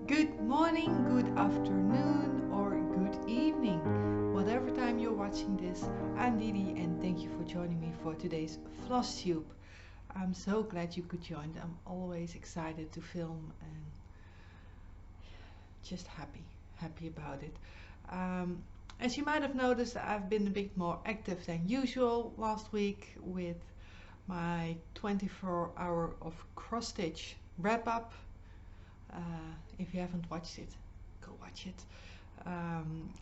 Good morning, good afternoon, or good evening. Whatever time you're watching this, I'm Didi and thank you for joining me for today's Flosstube. I'm so glad you could join. I'm always excited to film and just happy about it. Um, as you might have noticed, I've been a bit more active than usual last week with my 24-hour of cross stitch wrap up. If you haven't watched it, go watch it.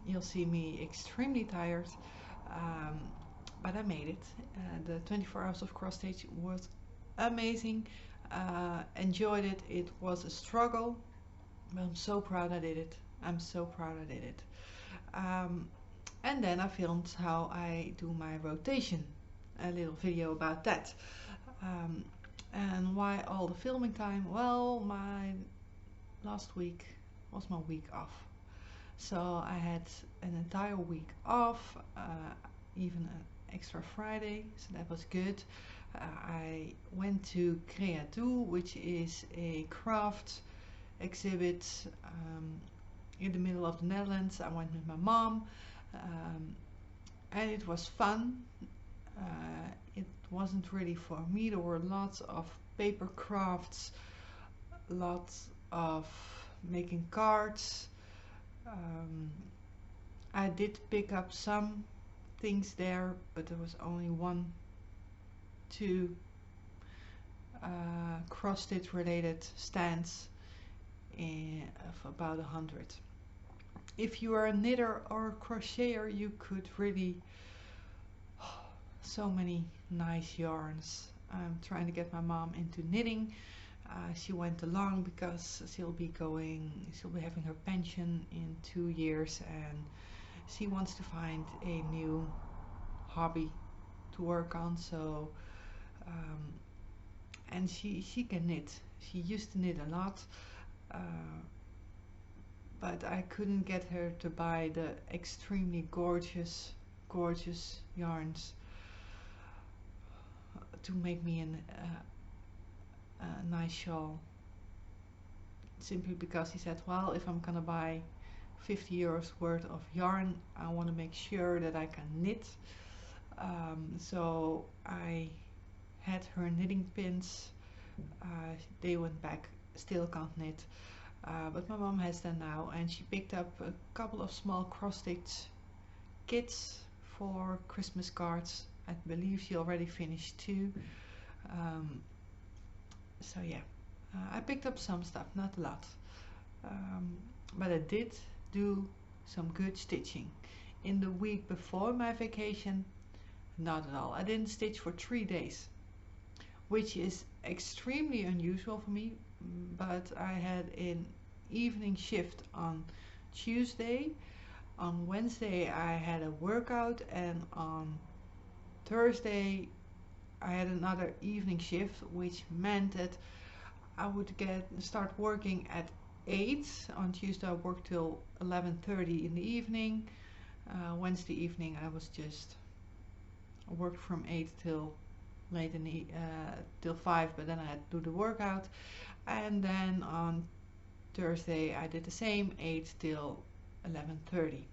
You'll see me extremely tired, um, but I made it. The 24 hours of cross stitch was amazing. Enjoyed it. It was a struggle, but I'm so proud I did it. I'm so proud I did it. And then I filmed how I do my rotation, a little video about that. And why all the filming time? Well, my last week was my week off, so I had an entire week off, even an extra Friday, so that was good. I went to Creatu, which is a craft exhibit in the middle of the Netherlands. I went with my mom, and it was fun. It wasn't really for me. There were lots of paper crafts, lots of making cards. I did pick up some things there, but there was only two cross stitch related stands of about 100. If you are a knitter or a crocheter, you could really so many nice yarns. I'm trying to get my mom into knitting. She went along because she'll be having her pension in 2 years, and she wants to find a new hobby to work on. So and she can knit. She used to knit a lot, but I couldn't get her to buy the extremely gorgeous yarns to make me a nice shawl, simply because he said, well, if I'm gonna buy 50 euros worth of yarn, I want to make sure that I can knit. So I had her knitting pins. They went back, still can't knit, but my mom has them now, and she picked up a couple of small cross stitch kits for Christmas cards. I believe she already finished 2. So yeah, I picked up some stuff, not a lot, but I did do some good stitching. In the week before my vacation, not at all. I didn't stitch for 3 days, which is extremely unusual for me, but I had an evening shift on Tuesday. On Wednesday I had a workout, and on Thursday I had another evening shift, which meant that I would start working at 8. On Tuesday I worked till 11:30 in the evening. Wednesday evening I worked from 8 till late in the till 5, but then I had to do the workout. And then on Thursday I did the same, 8 till 11:30.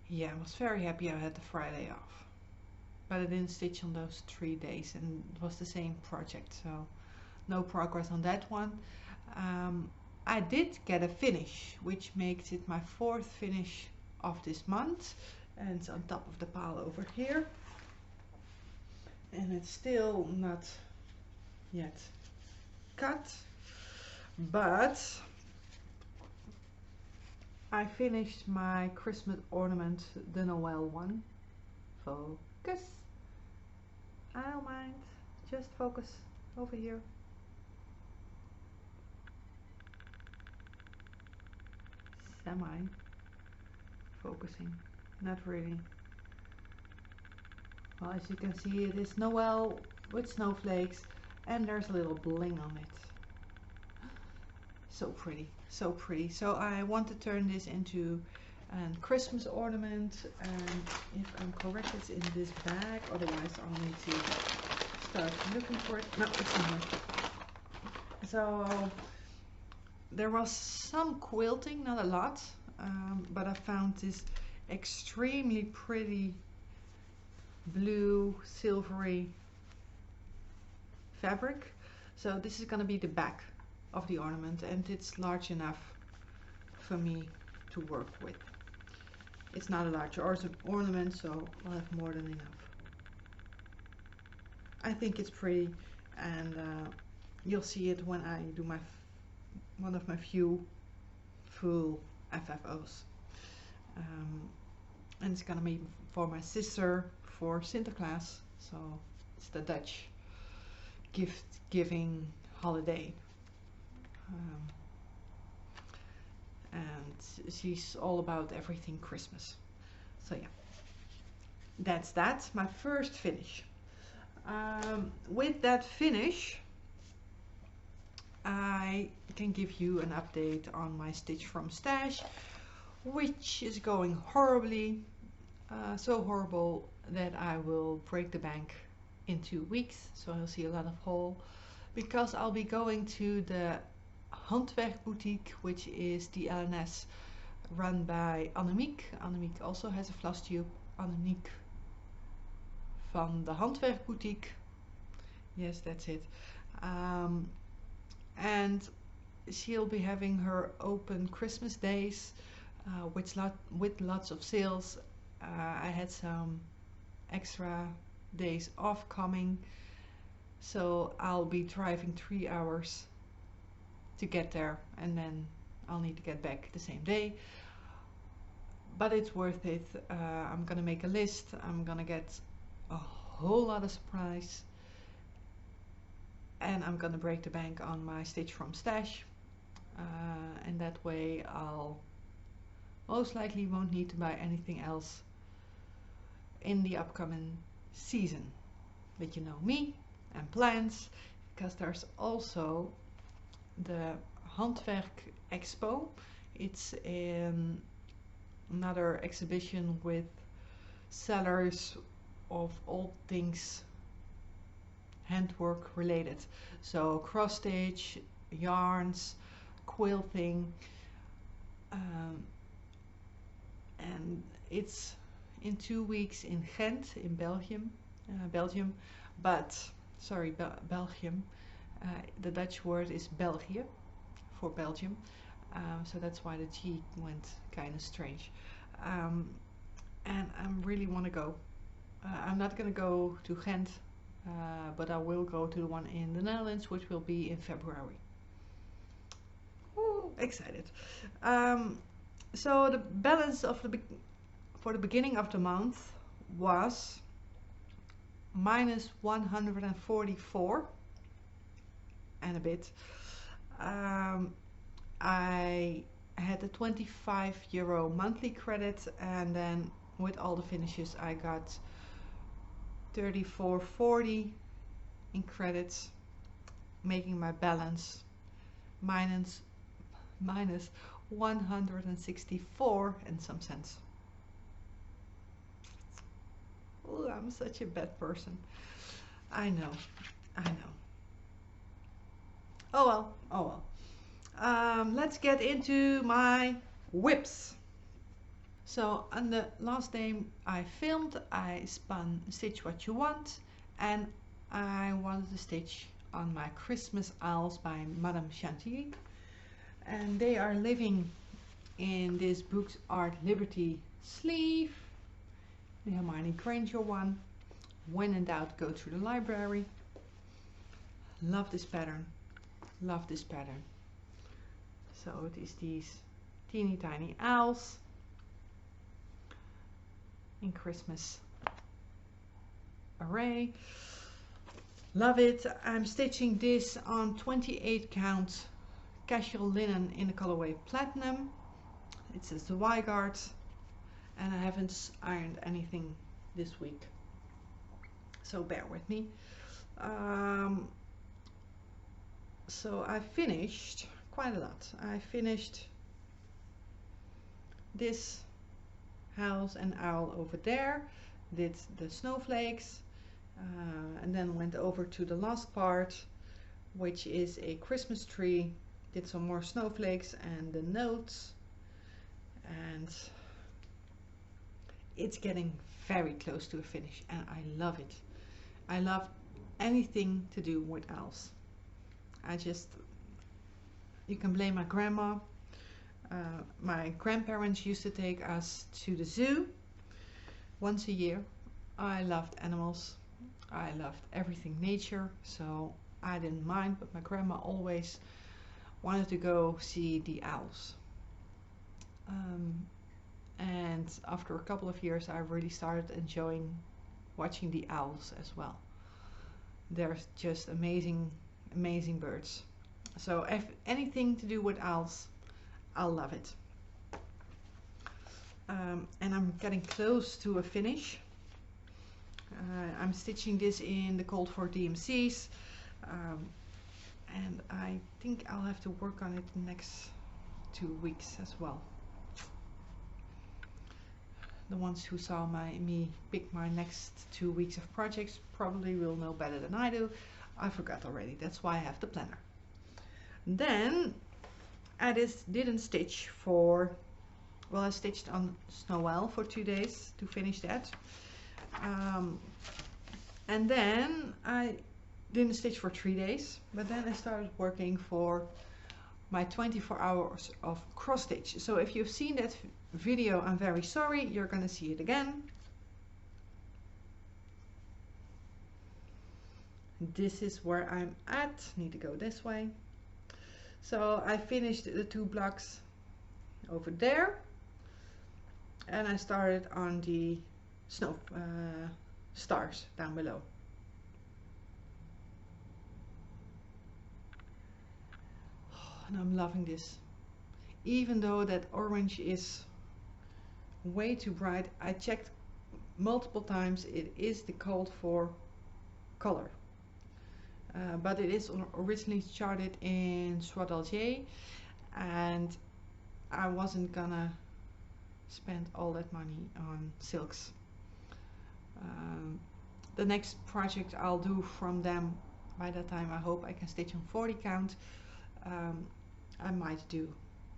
Yeah, I was very happy I had the Friday off, but I didn't stitch on those 3 days, and it was the same project, so no progress on that one. I did get a finish, which makes it my 4th finish of this month, and it's on top of the pile over here, and it's still not yet cut, but I finished my Christmas ornament, the Noel one. Focus. I don't mind. Just focus over here. Semi-focusing. Not really. Well, as you can see, it is Noel with snowflakes, and there's a little bling on it. So pretty, so pretty. So I want to turn this into a Christmas ornament, and if I'm correct, it's in this bag. Otherwise I'll need to start looking for it. No, it's in here. So there was some quilting, not a lot, but I found this extremely pretty blue silvery fabric. So this is going to be the back of the ornament, and it's large enough for me to work with. It's not a large ornament, so I'll have more than enough. I think it's pretty, and you'll see it when I do my one of my few full FFOs. And it's gonna be for my sister for Sinterklaas, so it's the Dutch gift giving holiday. And she's all about everything Christmas. So yeah, that's my first finish. With that finish, I can give you an update on my Stitch from Stash, which is going horribly, so horrible that I will break the bank in 2 weeks. So I'll see a lot of haul, because I'll be going to the Handwerk Boutique, which is the LNS run by Annemiek. Annemiek also has a Flosstube. Annemiek van de Handwerk Boutique. Yes, that's it. And she'll be having her open Christmas days with lots of sales. I had some extra days off coming, so I'll be driving 3 hours to get there, and then I'll need to get back the same day. But it's worth it. I'm gonna make a list. I'm gonna get a whole lot of surprise, and I'm gonna break the bank on my Stitch from Stash, and that way I'll most likely won't need to buy anything else in the upcoming season. But you know me and plans, because there's also the Handwerk Expo. It's another exhibition with sellers of all things handwork related. So cross stitch, yarns, quilting, and it's in 2 weeks in Ghent in Belgium. But sorry, Belgium. The Dutch word is België for Belgium, so that's why the G went kind of strange. And I really want to go. I'm not going to go to Ghent, but I will go to the one in the Netherlands, which will be in February. Ooh, excited. So the balance of for the beginning of the month was minus 144 and a bit. I had a €25 monthly credit, and then with all the finishes I got $34.40 in credits, making my balance minus 164 and some cents. Ooh, I'm such a bad person. I know. Oh well. Let's get into my whips. So on the last day I filmed, I spun Stitch What You Want, and I wanted to stitch on my Christmas owls by Madame Chantilly, and they are living in this Books Art Liberty sleeve, the Hermione Granger one. When in doubt, go to the library. Love this pattern. So it is these teeny tiny owls in Christmas array. Love it. I'm stitching this on 28 count casual linen in the colorway Platinum. It says the Y-Guard, and I haven't ironed anything this week, so bear with me. So I finished quite a lot. I finished this house and owl over there, did the snowflakes, and then went over to the last part, which is a Christmas tree did some more snowflakes and the notes, and it's getting very close to a finish, and I love it. I love anything to do with owls. You can blame my grandma. My grandparents used to take us to the zoo once a year. I loved animals. I loved everything nature, so I didn't mind, but my grandma always wanted to go see the owls. And after a couple of years, I really started enjoying watching the owls as well. They're just amazing, amazing birds. So if anything to do with owls, I'll love it. And I'm getting close to a finish. I'm stitching this in the Cold for DMCs, and I think I'll have to work on it the next 2 weeks as well. The ones who saw me pick my next 2 weeks of projects probably will know better than I do. I forgot already, that's why I have the planner. Then I didn't stitch for, well, I stitched on Snowell for 2 days to finish that. And then I didn't stitch for 3 days, but then I started working for my 24 hours of cross stitch. So if you've seen that video, I'm very sorry, you're gonna see it again. This is where I'm at. Need to go this way. So I finished the 2 blocks over there, and I started on the snow stars down below. And I'm loving this. Even though that orange is way too bright, I checked multiple times, it is the called for color. But it is originally charted in Soie d'Alger, and I wasn't gonna spend all that money on silks. The next project I'll do from them, by that time I hope I can stitch on 40 count. I might do,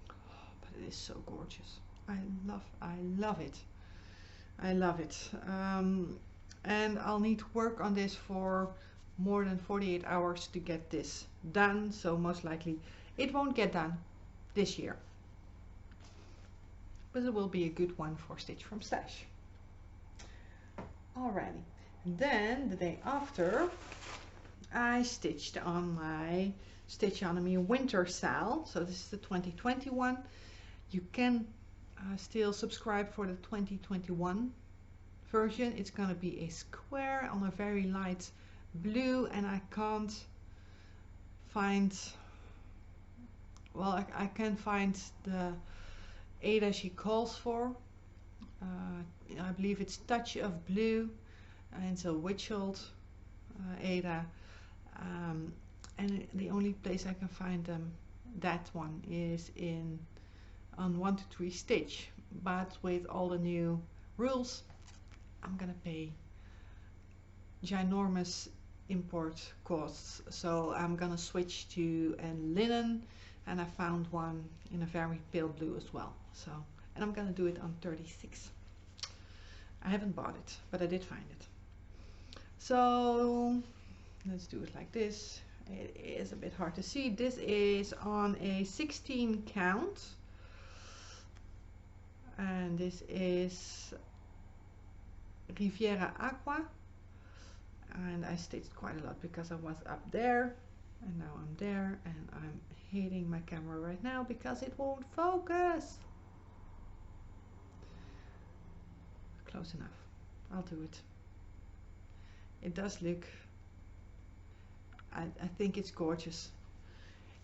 but it is so gorgeous. I love it. I love it. And I'll need to work on this for more than 48 hours to get this done, so most likely it won't get done this year, but it will be a good one for Stitch from Stash. Alrighty, then the day after I stitched on my Stitchonomy winter sale. So this is the 2021. You can still subscribe for the 2021 version. It's gonna be a square on a very light blue, and I can't find, well, I can find the Ada she calls for. I believe it's Touch of Blue, and it's a Witchold Ada, and the only place I can find them, that one, is on 1 to 3 Stitch. But with all the new rules, I'm gonna pay ginormous import costs, so I'm gonna switch to a linen, and I found one in a very pale blue as well. So, and I'm gonna do it on 36. I haven't bought it, but I did find it. So let's do it like this. It is a bit hard to see. This is on a 16 count, and this is Riviera Aqua, and I stitched quite a lot because I was up there and now I'm there, and I'm hating my camera right now because it won't focus. Close enough. I'll do it. It does look, I think it's gorgeous.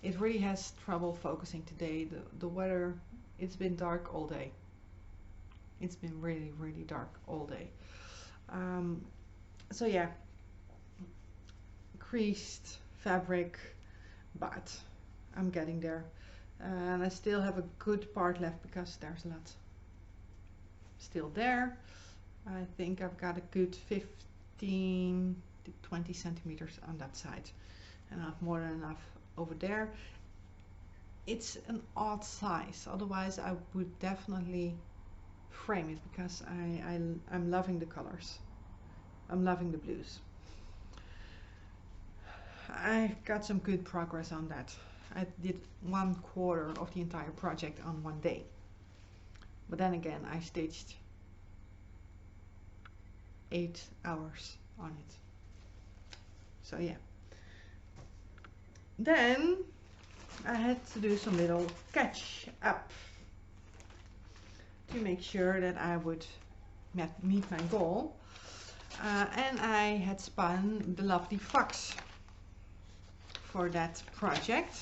It really has trouble focusing today. The weather, it's been dark all day. It's been really, really dark all day. So yeah, creased fabric, but I'm getting there. And I still have a good part left because there's a lot still there. I think I've got a good 15 to 20 centimeters on that side, and I have more than enough over there. it's an odd size, otherwise I would definitely frame it, because I'm loving the colors. I'm loving the blues. I got some good progress on that. I did 1/4 of the entire project on one day. But then again, I stitched 8 hours on it. So yeah. Then I had to do some little catch up to make sure that I would meet my goal. And I had spun the lovely fox for that project.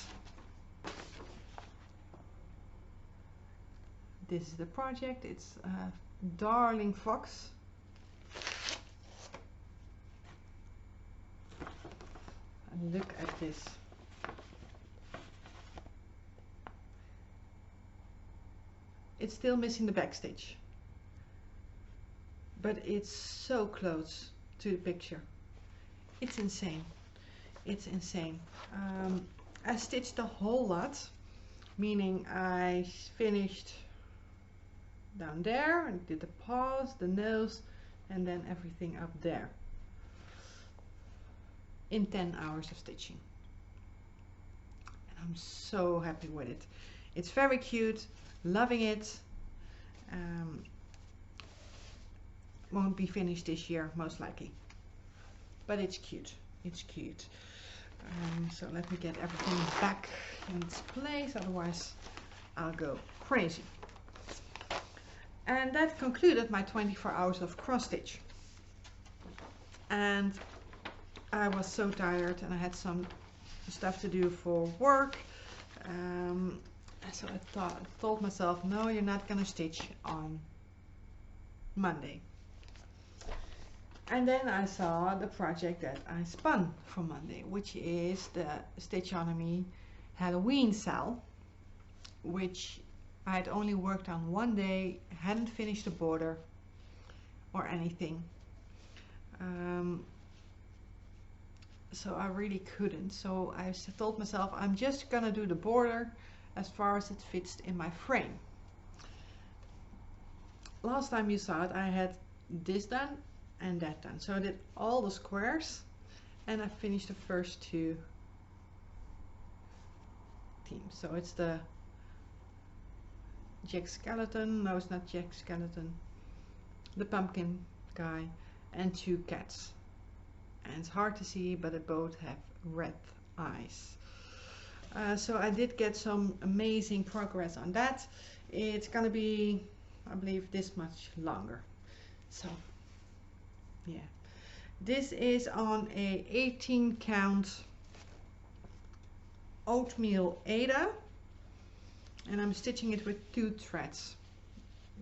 This is the project. It's a darling fox. And look at this. It's still missing the back stitch, but it's so close to the picture. It's insane. It's insane. I stitched a whole lot, meaning I finished down there and did the paws, the nose, and then everything up there in 10 hours of stitching. And I'm so happy with it. It's very cute, loving it. Won't be finished this year, most likely, but it's cute. It's cute. So let me get everything back in its place, otherwise I'll go crazy. And that concluded my 24 hours of cross stitch. And I was so tired, and I had some stuff to do for work. So I told myself, no, you're not gonna stitch on Monday. And then I saw the project that I spun for Monday, which is the Stitchonomy Halloween cell, which I had only worked on one day, hadn't finished the border or anything. So I really couldn't. So I told myself, I'm just gonna do the border as far as it fits in my frame. Last time you saw it, I had this done and that done. So I did all the squares, and I finished the first 2 themes. So it's the Jack Skeleton, no, it's not Jack Skeleton, the pumpkin guy, and 2 cats. And it's hard to see, but they both have red eyes. So I did get some amazing progress on that. It's gonna be, I believe, this much longer. So yeah, this is on a 18 count oatmeal Ada, and I'm stitching it with 2 threads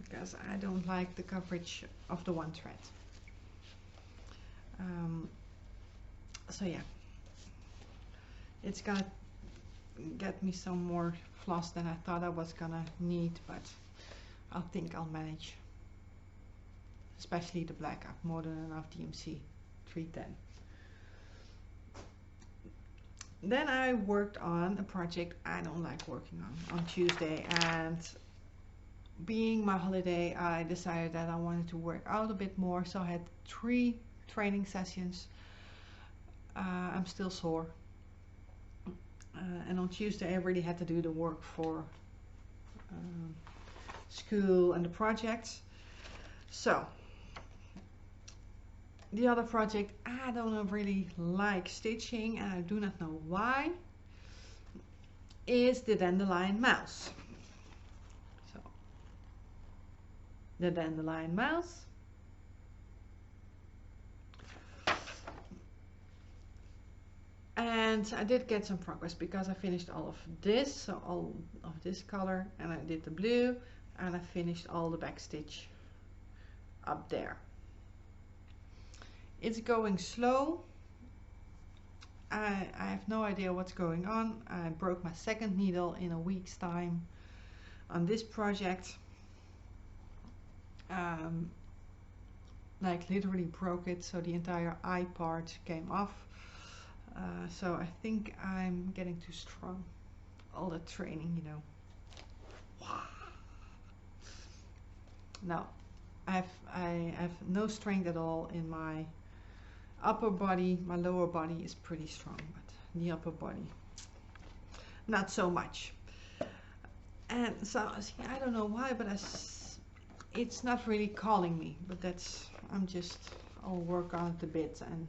because I don't like the coverage of the 1 thread. So yeah, it's gonna get me some more floss than I thought I was gonna need, but I think I'll manage. Especially the black, I've more than enough DMC 310. Then I worked on a project I don't like working on Tuesday, and being my holiday, I decided that I wanted to work out a bit more, so I had 3 training sessions. I'm still sore, and on Tuesday I really had to do the work for school and the projects. So the other project I don't really like stitching, and I do not know why, is the dandelion mouse. So the dandelion mouse. And I did get some progress because I finished all of this, so all of this color, and I did the blue, and I finished all the back stitch up there. It's going slow. I have no idea what's going on. I broke my 2nd needle in a week's time on this project. Like literally broke it, so the entire eye part came off. So I think I'm getting too strong, all the training, you know. No, I have no strength at all in my upper body. My lower body is pretty strong, but the upper body, not so much. And so, see, I don't know why, but it's not really calling me. But that's, I'll work on it a bit, and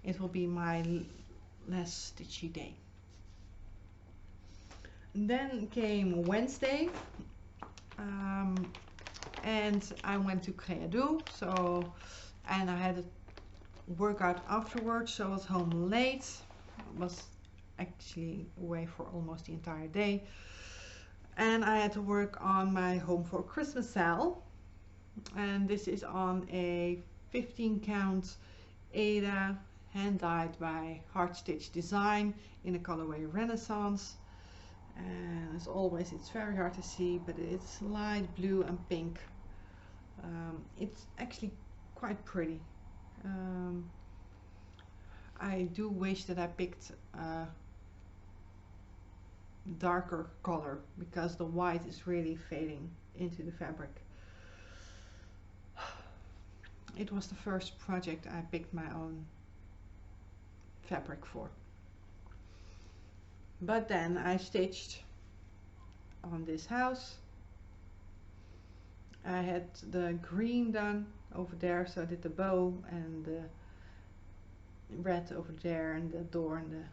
it will be my less stitchy day. And then came Wednesday, and I went to Creado, so, and I had a workout afterwards, so I was home late. I was actually away for almost the entire day, and I had to work on my Home for Christmas sale, and this is on a 15 count Ada, hand dyed by Heart Stitch Design in the colorway Renaissance. And as always, it's very hard to see, but it's light blue and pink. It's actually quite pretty. I do wish that I picked a darker color, because the white is really fading into the fabric. It was the first project I picked my own fabric for. But then I stitched on this house. I had the green done over there, so I did the bow and the red over there and the door and the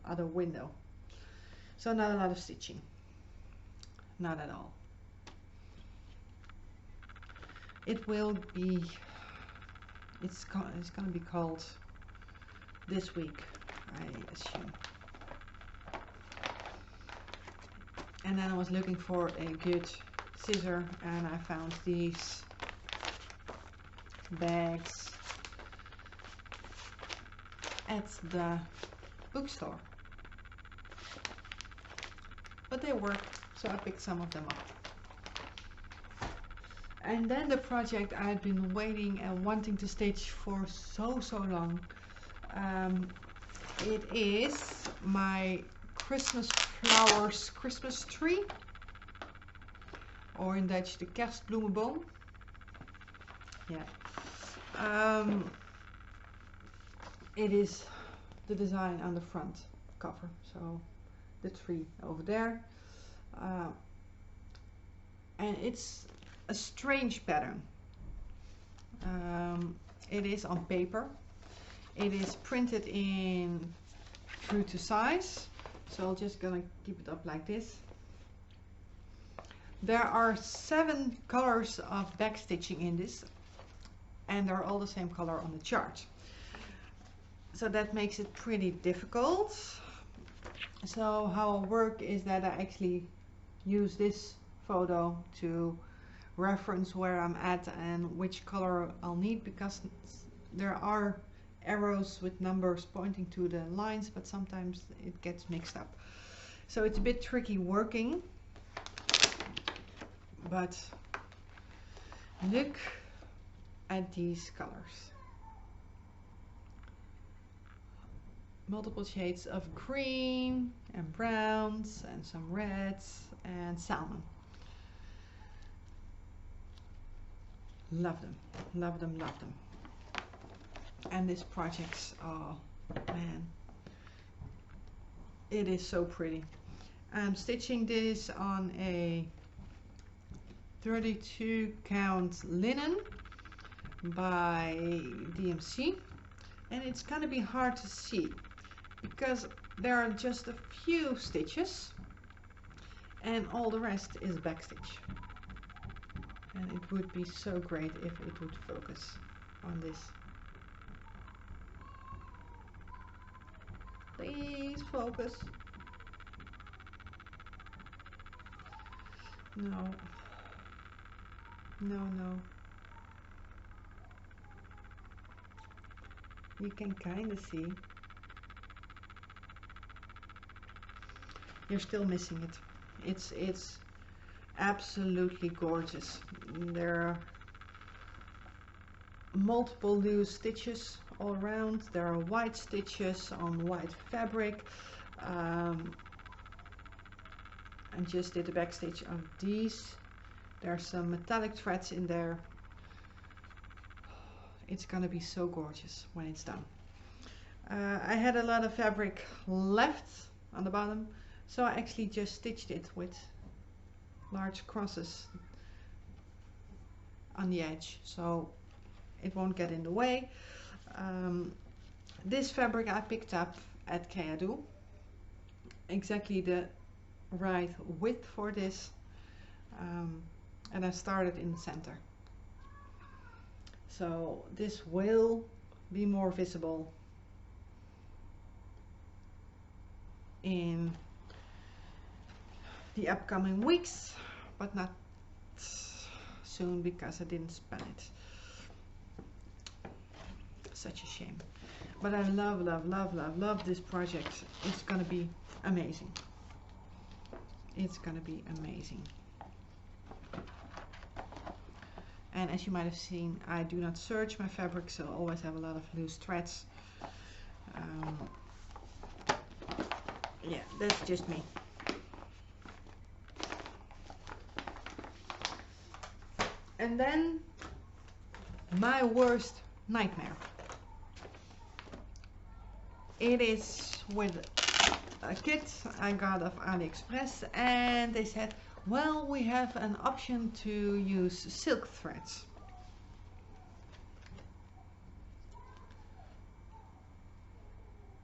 other window. So not a lot of stitching, not at all. It will be, it's gonna be called this week, I assume. And then I was looking for a good scissor, and I found these bags at the bookstore. But they work, so I picked some of them up. And then the project I had been waiting and wanting to stitch for so long. It is my Christmas flowers Christmas tree, or in Dutch the kerstbloemenboom. Yeah. It is the design on the front cover, so the tree over there. And it's a strange pattern. It is on paper. It is printed in true to size, so I'm just gonna keep it up like this. There are 7 colors of backstitching in this, and they're all the same color on the chart, so that makes it pretty difficult. So how I work is that I actually use this photo to reference where I'm at and which color I'll need, because there are arrows with numbers pointing to the lines, but sometimes it gets mixed up. So it's a bit tricky working, but look at these colors. Multiple shades of green and browns and some reds and salmon. Love them, love them, love them. And this project, oh man, it is so pretty. I'm stitching this on a 32 count linen by DMC, and it's gonna be hard to see because there are just a few stitches and all the rest is backstitch, and it would be so great if it would focus on this. Please focus. No. No, no. You can kind of see. You're still missing it. It's absolutely gorgeous. There are multiple loose stitches all around. There are white stitches on white fabric. I just did the back stitch of these. There's some metallic threads in there. It's gonna be so gorgeous when it's done. I had a lot of fabric left on the bottom, so I actually just stitched it with large crosses on the edge, so it won't get in the way. This fabric I picked up at Kayadu, exactly the right width for this, and I started in the center, so this will be more visible in the upcoming weeks, but not soon because I didn't span it. Such a shame, but I love this project. It's gonna be amazing. It's gonna be amazing. And as you might have seen, I do not serge my fabric, so I always have a lot of loose threads. Yeah, that's just me. And then my worst nightmare. It is with a kit I got off AliExpress, and they said, well, we have an option to use silk threads.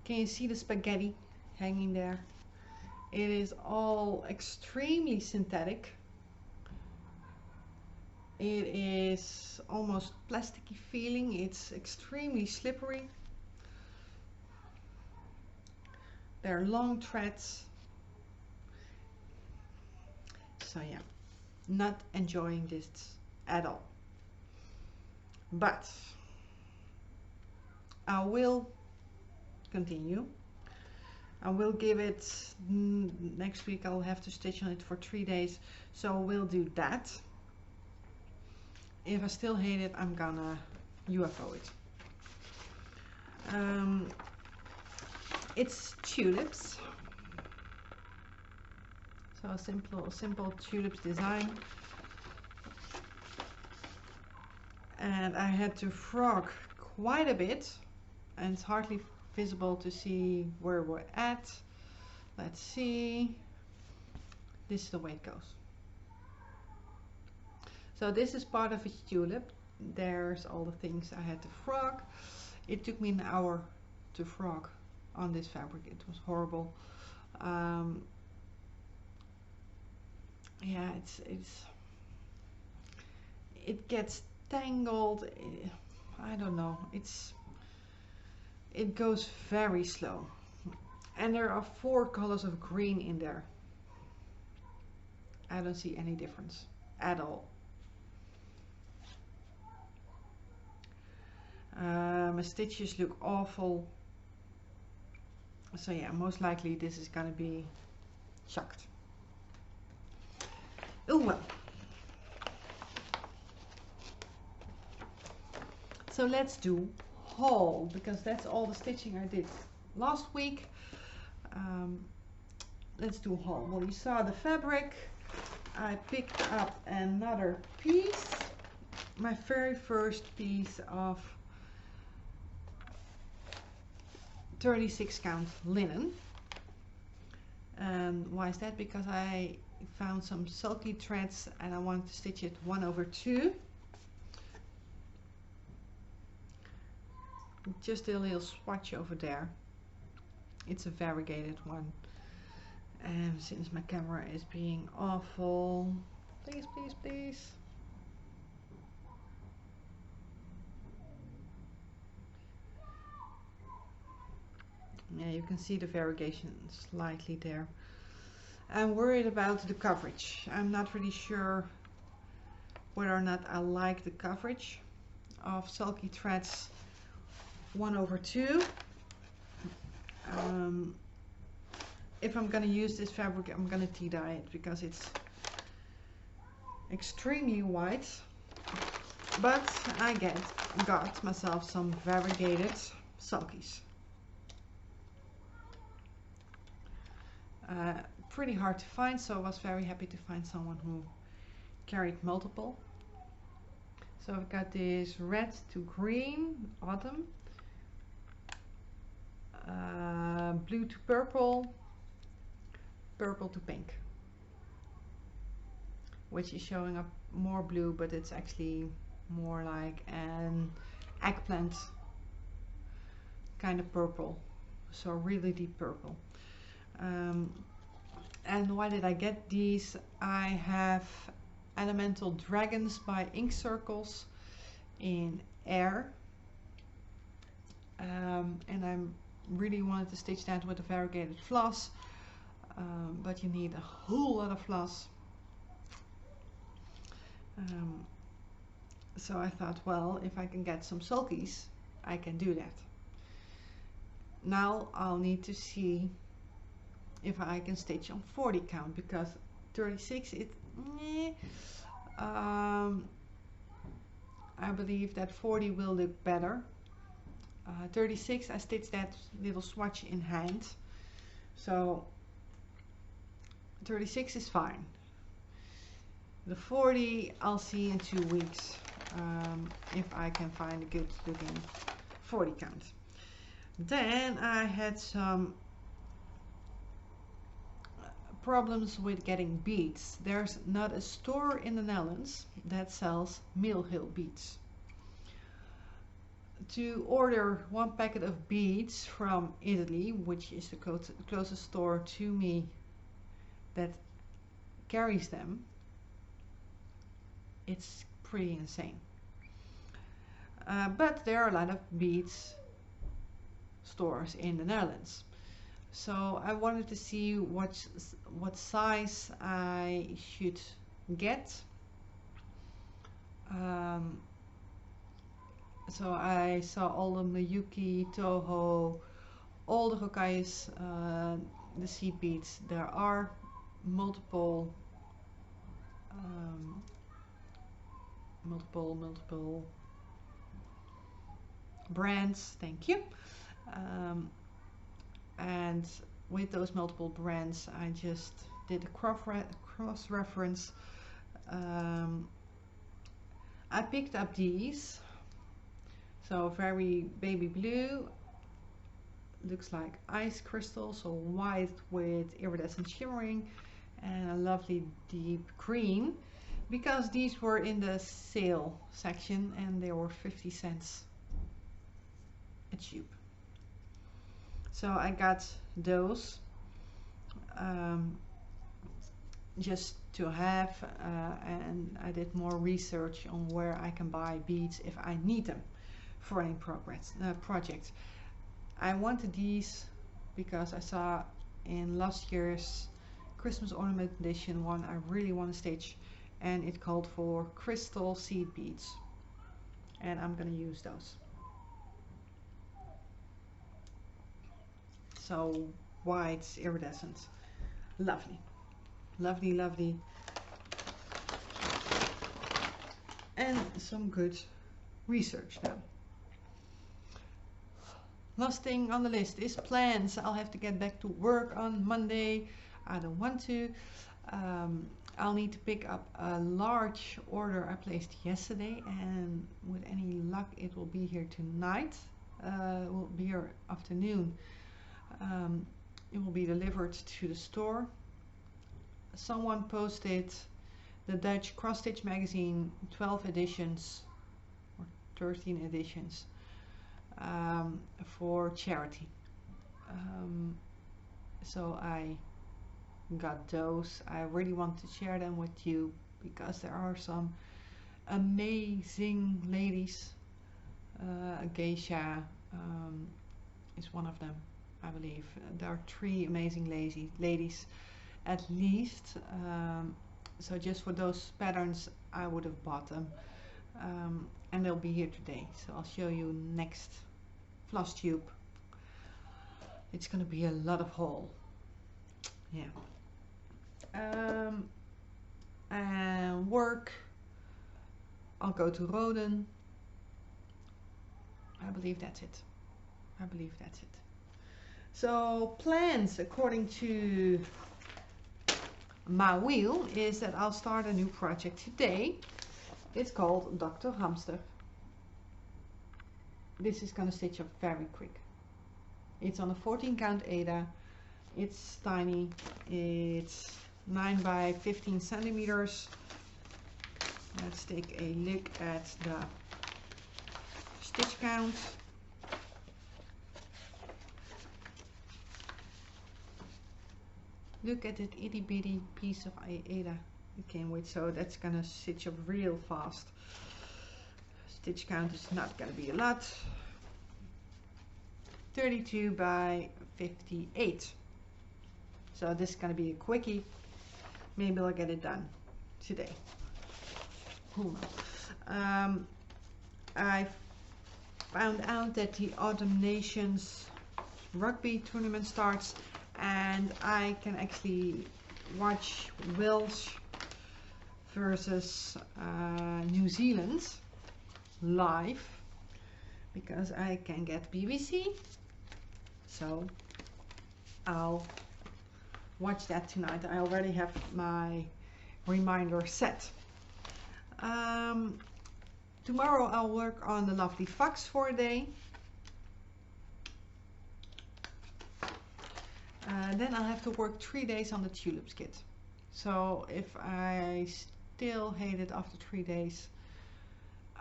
Can you see the spaghetti hanging there? It is all extremely synthetic. It is almost plasticky feeling. It's extremely slippery. They're long threads. So yeah, not enjoying this at all. But I will continue. I will give it, next week I'll have to stitch on it for 3 days, so we'll do that. If I still hate it, I'm gonna UFO it. It's tulips, so a simple tulips design, and I had to frog quite a bit, and it's hardly visible to see where we're at. Let's see. This is the way it goes. So this is part of a tulip. There's all the things I had to frog. It took me an hour to frog on this fabric. It was horrible. Yeah, it gets tangled. I don't know. It goes very slow, and there are 4 colors of green in there. I don't see any difference at all. My stitches look awful, so yeah, most likely this is gonna be chucked. Oh well. So let's do haul, because that's all the stitching I did last week. Let's do haul. Well, you saw the fabric. I picked up another piece, my very first piece of 36 count linen. And why is that? Because I found some sulky threads and I wanted to stitch it 1/2. Just a little swatch over there. It's a variegated one, and since my camera is being awful, please. Yeah, you can see the variegation slightly there. I'm worried about the coverage. I'm not really sure whether or not I like the coverage of sulky threads 1/2. If I'm gonna use this fabric, I'm gonna tea dye it because it's extremely white. But I got myself some variegated sulkies. pretty hard to find, so I was very happy to find someone who carried multiple. So I've got this red to green, autumn, blue to purple, purple to pink, which is showing up more blue, but it's actually more like an eggplant kind of purple, so really deep purple. And why did I get these? I have Elemental Dragons by Ink Circles in air, and I really wanted to stitch that with a variegated floss, but you need a whole lot of floss. So I thought, well, if I can get some sulkies, I can do that. Now I'll need to see if I can stitch on 40 count, because 36 I believe that 40 will look better. 36 I stitched that little swatch in hand, so 36 is fine. The 40 I'll see in 2 weeks, if I can find a good looking 40 count. Then I had some problems with getting beads. There's not a store in the Netherlands that sells Mill Hill beads. To order 1 packet of beads from Italy, which is the closest store to me that carries them, it's pretty insane. But there are a lot of beads stores in the Netherlands. So I wanted to see what size I should get. So I saw all the Miyuki, Toho, all the Hokais, the seed beads. There are multiple brands, thank you. And with those multiple brands, I just did a cross reference. I picked up these, so very baby blue, looks like ice crystal, so white with iridescent shimmering, and a lovely deep green, because these were in the sale section and they were 50 cents a tube. So I got those just to have, and I did more research on where I can buy beads if I need them for any project. I wanted these because I saw in last year's Christmas ornament edition one I really want to stitch, and it called for crystal seed beads, and I'm gonna use those. So white, iridescent, lovely, lovely, lovely, and some good research now. Last thing on the list is plans. I'll have to get back to work on Monday. I don't want to. I'll need to pick up a large order I placed yesterday, and with any luck it will be here tonight. It will be here afternoon. It will be delivered to the store. Someone posted the Dutch cross stitch magazine 12 editions or 13 editions for charity. So I got those. I really want to share them with you because there are some amazing ladies. Geisha is one of them, I believe. There are 3 amazing ladies at least. So just for those patterns I would have bought them, and they'll be here today, so I'll show you next Flosstube. It's gonna be a lot of haul, yeah. And work, I'll go to Roden. I believe that's it. So plans according to my wheel is that I'll start a new project today. It's called Dr. Hamster. This is gonna stitch up very quick. It's on a 14 count Aida. It's tiny. It's 9 by 15 centimeters. Let's take a look at the stitch count. Look at that itty bitty piece of Aida it came with, so that's gonna stitch up real fast. Stitch count is not gonna be a lot. 32 by 58. So this is gonna be a quickie. Maybe I'll get it done today. Who knows? I found out that the Autumn Nations rugby tournament starts, and I can actually watch Wales versus New Zealand live because I can get BBC, so I'll watch that tonight. I already have my reminder set. Tomorrow I'll work on the lovely fox for a day. Then I'll have to work 3 days on the tulips kit. So if I still hate it after 3 days,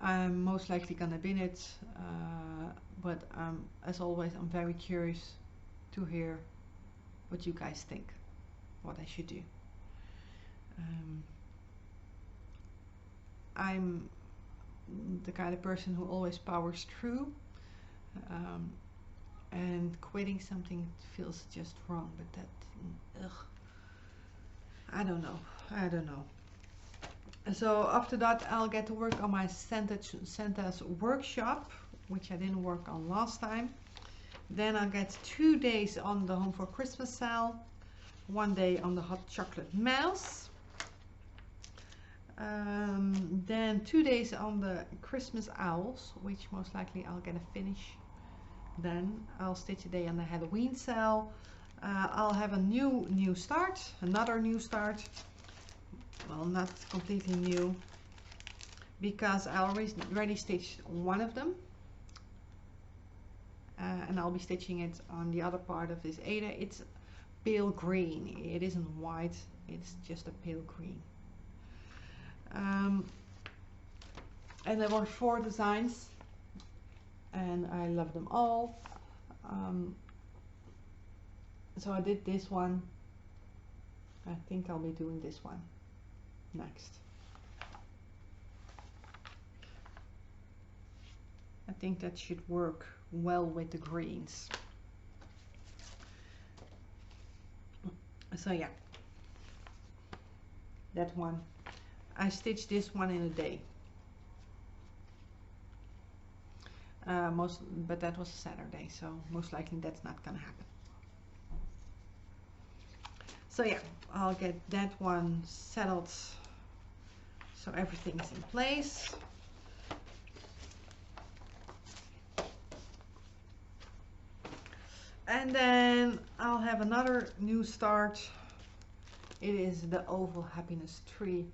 I'm most likely gonna bin it. But as always, I'm very curious to hear what you guys think, what I should do. I'm the kind of person who always powers through, and quitting something feels just wrong, but that, ugh, I don't know. So after that I'll get to work on my Santa's workshop, which I didn't work on last time. Then I'll get 2 days on the Home for Christmas sale, 1 day on the hot chocolate mouse, then 2 days on the Christmas owls, which most likely I'll get a finish. Then I'll stitch a day on the Halloween sale. I'll have another new start. Well, not completely new, because I already stitched one of them, and I'll be stitching it on the other part of this Aida. It's pale green. It isn't white. It's just a pale green. And there were 4 designs, and I love them all. So I did this one. I think I'll be doing this one next. I think that should work well with the greens. So yeah, that one. I stitched this one in a day. But that was a Saturday, so most likely that's not gonna happen. So yeah, I'll get that one settled so everything is in place. And then I'll have another new start. It is the oval happiness tree.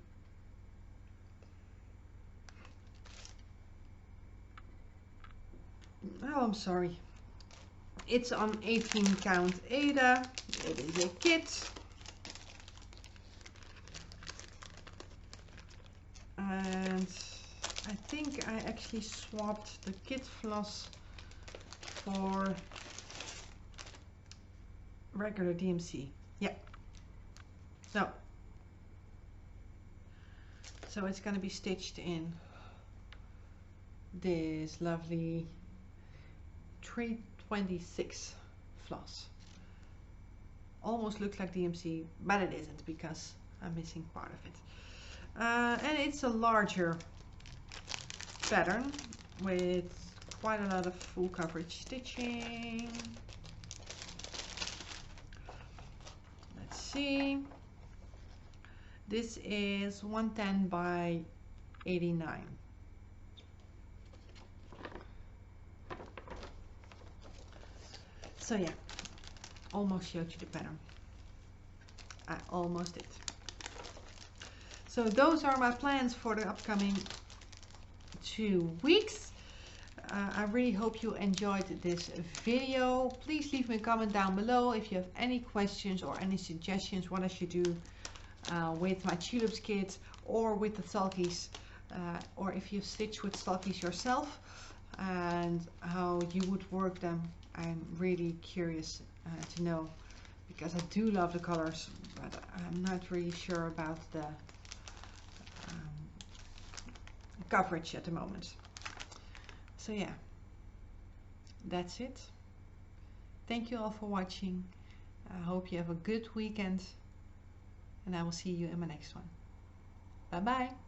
Oh, I'm sorry. It's on 18 count Aida. It is a kit. And I think I actually swapped the kit floss for regular DMC. Yeah. So it's going to be stitched in this lovely 326 floss. Almost looks like DMC, but it isn't because I'm missing part of it. And it's a larger pattern with quite a lot of full coverage stitching. Let's see. This is 110 by 89. So yeah, almost showed you the pattern. I almost did. So those are my plans for the upcoming 2 weeks. I really hope you enjoyed this video. Please leave me a comment down below if you have any questions or any suggestions what I should do with my tulips kit or with the sulkies, or if you've stitched with sulkies yourself and how you would work them. I'm really curious to know, because I do love the colors, but I'm not really sure about the coverage at the moment. So yeah, that's it. Thank you all for watching. I hope you have a good weekend, and I will see you in my next one. Bye bye.